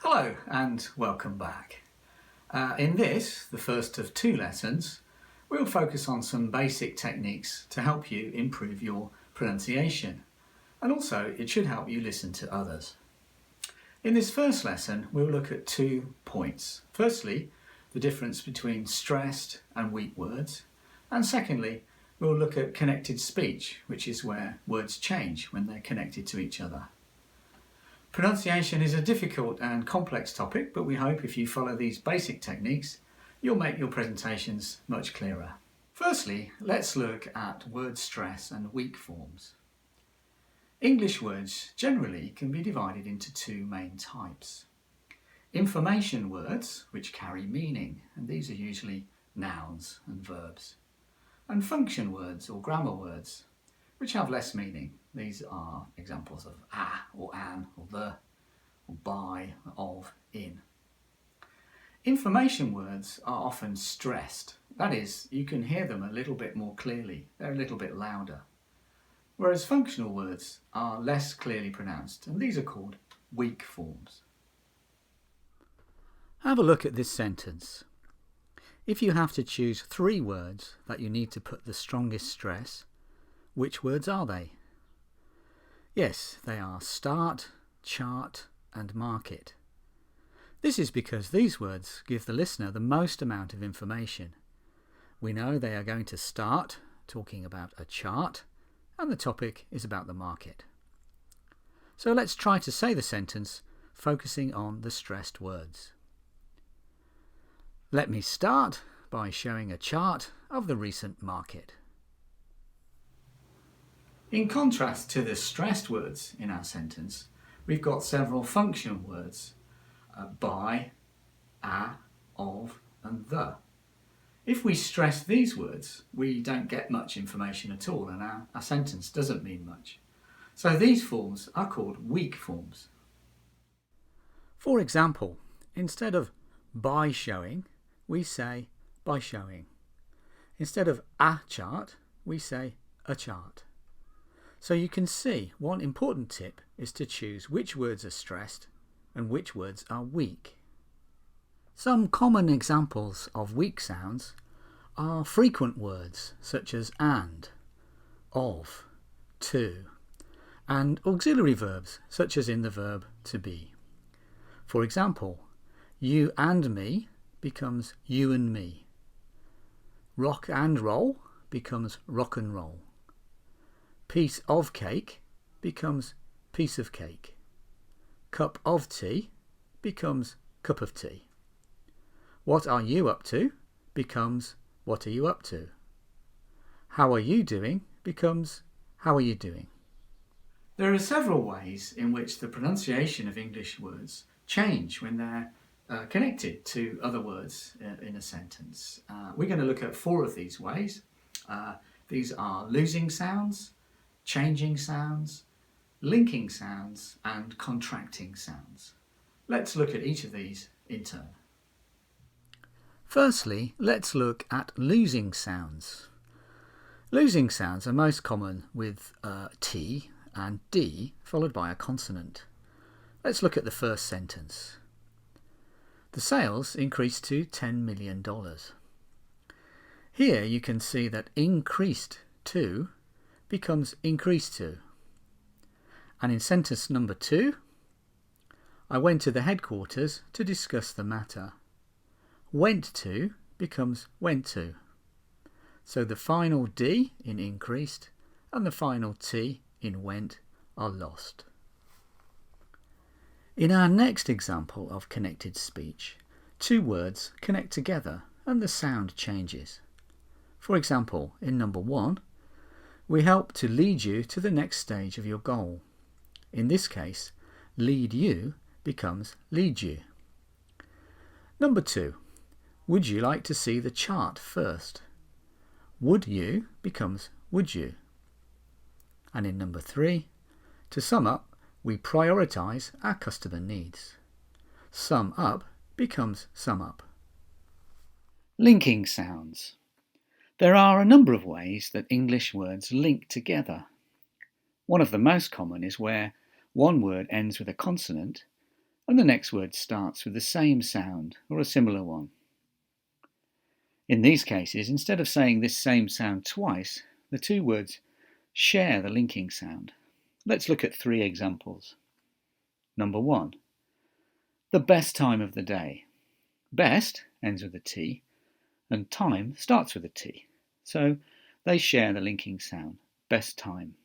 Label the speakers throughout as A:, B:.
A: Hello and welcome back. In this, the first of two lessons, we'll focus on some basic techniques to help you improve your pronunciation, and also it should help you listen to others. In this first lesson, we'll look at 2 points. Firstly, the difference between stressed and weak words, and secondly, we'll look at connected speech, which is where words change when they're connected to each other. Pronunciation is a difficult and complex topic, but we hope if you follow these basic techniques, you'll make your presentations much clearer. Firstly, let's look at word stress and weak forms. English words generally can be divided into 2 main types. Information words, which carry meaning, and these are usually nouns and verbs. And function words or grammar words, which have less meaning. These are examples of or an or the or by, of, in. Information words are often stressed. That is, you can hear them a little bit more clearly. They're a little bit louder. Whereas functional words are less clearly pronounced, and these are called weak forms.
B: Have a look at this sentence. If you have to choose 3 words that you need to put the strongest stress, which words are they? Yes, they are start, chart and market. This is because these words give the listener the most amount of information. We know they are going to start talking about a chart, and the topic is about the market. So let's try to say the sentence focusing on the stressed words. Let me start by showing a chart of the recent market.
A: In contrast to the stressed words in our sentence, we've got several functional words, by, of and the. If we stress these words, we don't get much information at all, and our sentence doesn't mean much. So these forms are called weak forms.
B: For example, instead of by showing, we say by showing. Instead of a chart, we say a chart. So you can see one important tip is to choose which words are stressed and which words are weak. Some common examples of weak sounds are frequent words such as and, of, to, and auxiliary verbs such as in the verb to be. For example, you and me becomes you and me. Rock and roll becomes rock and roll. Piece of cake becomes piece of cake. Cup of tea becomes cup of tea. What are you up to becomes what are you up to. How are you doing becomes how are you doing.
A: There are several ways in which the pronunciation of English words change when they're connected to other words in a sentence. We're going to look at 4 of these ways. These are losing sounds, changing sounds, linking sounds and contracting sounds. Let's look at each of these in turn.
B: Firstly, let's look at losing sounds. Losing sounds are most common with T and D followed by a consonant. Let's look at the first sentence. The sales increased to $10 million. Here you can see that increased to becomes increased to. And in sentence number 2, I went to the headquarters to discuss the matter. Went to becomes went to. So the final D in increased and the final T in went are lost. In our next example of connected speech, 2 words connect together and the sound changes. For example, in number 1, we help to lead you to the next stage of your goal. In this case, lead you becomes lead you. Number 2, would you like to see the chart first? Would you becomes would you. And in number 3, to sum up, we prioritise our customer needs. Sum up becomes sum up. Linking sounds. There are a number of ways that English words link together. One of the most common is where one word ends with a consonant and the next word starts with the same sound or a similar one. In these cases, instead of saying this same sound twice, the two words share the linking sound. Let's look at 3 examples. Number 1. The best time of the day. Best ends with a T, and time starts with a T, so they share the linking sound, best time.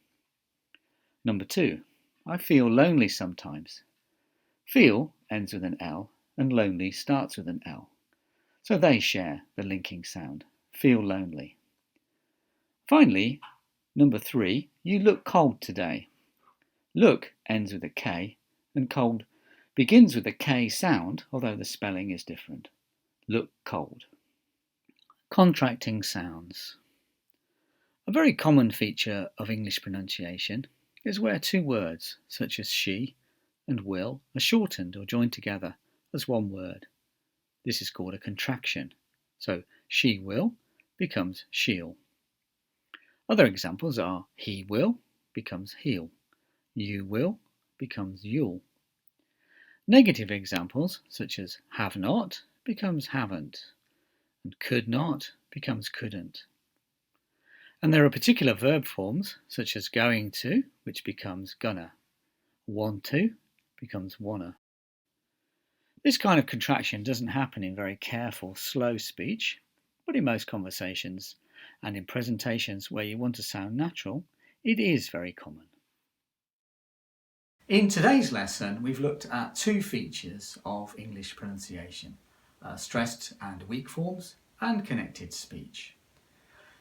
B: Number 2. I feel lonely sometimes. Feel ends with an L, and lonely starts with an L, so they share the linking sound, feel lonely. Finally, number 3, you look cold today. Look ends with a K, and cold begins with a K sound, although the spelling is different. Look cold. Contracting sounds. A very common feature of English pronunciation is where 2 words, such as she and will, are shortened or joined together as one word. This is called a contraction. So she will becomes she'll. Other examples are he will becomes he'll. You will becomes you'll. Negative examples, such as have not, becomes haven't, and could not becomes couldn't. And there are particular verb forms, such as going to, which becomes gonna. Want to becomes wanna. This kind of contraction doesn't happen in very careful, slow speech, but in most conversations and in presentations where you want to sound natural, it is very common.
A: In today's lesson, we've looked at 2 features of English pronunciation, stressed and weak forms and connected speech.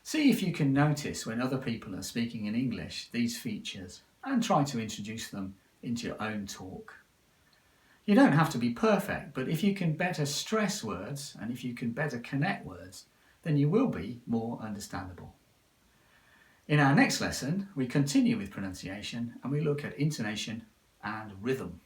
A: See if you can notice when other people are speaking in English these features and try to introduce them into your own talk. You don't have to be perfect, but if you can better stress words and if you can better connect words, then you will be more understandable. In our next lesson, we continue with pronunciation and we look at intonation and rhythm.